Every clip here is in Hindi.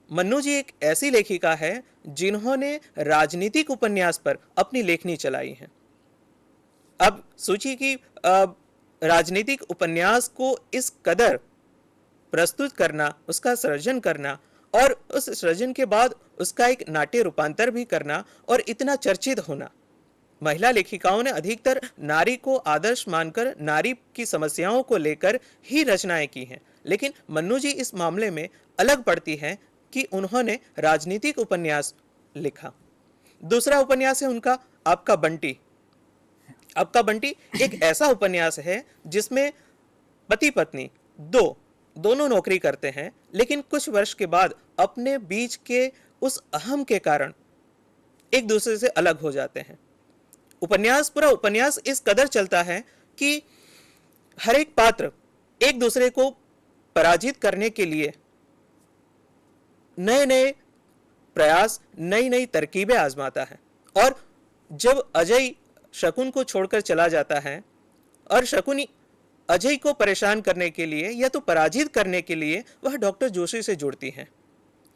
मन्नू जी एक ऐसी लेखिका है जिन्होंने राजनीतिक उपन्यास पर अपनी लेखनी चलाई है। अब सोचिए कि राजनीतिक उपन्यास को इस कदर प्रस्तुत करना, उसका सृजन करना और उस सृजन के बाद उसका एक नाट्य रूपांतर भी करना और इतना चर्चित होना। महिला लेखिकाओं ने अधिकतर नारी को आदर्श मानकर नारी की समस्याओं को लेकर ही रचनाएं की हैं, लेकिन मन्नू जी इस मामले में अलग पड़ती हैं कि उन्होंने राजनीतिक उपन्यास लिखा। दूसरा उपन्यास है उनका आपका बंटी। आपका बंटी एक ऐसा उपन्यास है जिसमें पति पत्नी दोनों नौकरी करते हैं, लेकिन कुछ वर्ष के बाद अपने बीच के उस अहम के कारण एक दूसरे से अलग हो जाते हैं। पूरा उपन्यास इस कदर चलता है कि हर एक पात्र एक दूसरे को पराजित करने के लिए नए नए प्रयास, नई नई तरकीबें आजमाता है। और जब अजय शकुन को छोड़कर चला जाता है और शकुन अजय को परेशान करने के लिए या तो पराजित करने के लिए वह डॉक्टर जोशी से जुड़ती हैं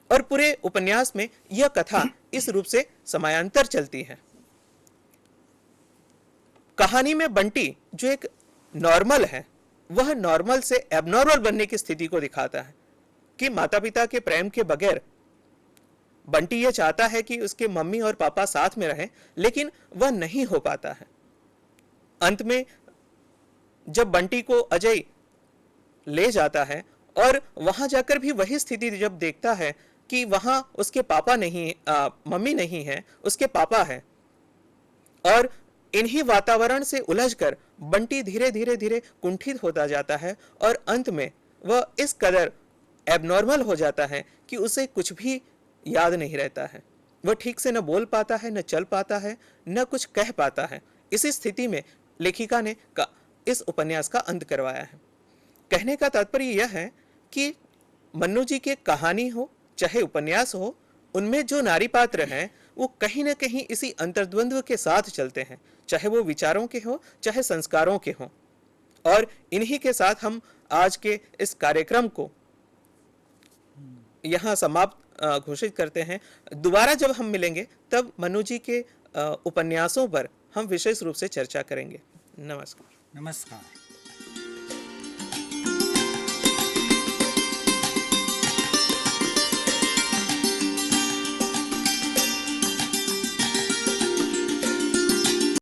और पूरे उपन्यास में यह कथा इस रूप से समायांतर चलती है। कहानी में बंटी जो एक नॉर्मल है, वह नॉर्मल से एबनॉर्मल बनने की स्थिति को दिखाता है कि माता पिता के प्रेम के बगैर बंटी यह चाहता है कि उसके मम्मी और पापा साथ में रहें, लेकिन वह नहीं हो पाता है। अंत में जब बंटी को अजय ले जाता है और वहां जाकर भी वही स्थिति जब देखता है कि वहां उसके पापा नहीं, मम्मी नहीं है, उसके पापा है, और इन्हीं वातावरण से उलझकर बंटी धीरे धीरे धीरे कुंठित होता जाता है और अंत में वह इस कदर एबनॉर्मल हो जाता है कि उसे कुछ भी याद नहीं रहता है। वह ठीक से न बोल पाता है, न चल पाता है, न कुछ कह पाता है। इसी स्थिति में लेखिका ने इस उपन्यास का अंत करवाया है। कहने का तात्पर्य यह है कि मन्नू जी के कहानी हो चाहे उपन्यास हो, उनमें जो नारी पात्र हैं वो कहीं न कहीं इसी अंतर्द्वंद्व के साथ चलते हैं, चाहे वो विचारों के हो चाहे संस्कारों के हो। और इन्हीं के साथ हम आज के इस कार्यक्रम को यहाँ समाप्त घोषित करते हैं। दोबारा जब हम मिलेंगे तब मन्नू जी के उपन्यासों पर हम विशेष रूप से चर्चा करेंगे। नमस्कार। नमस्कार।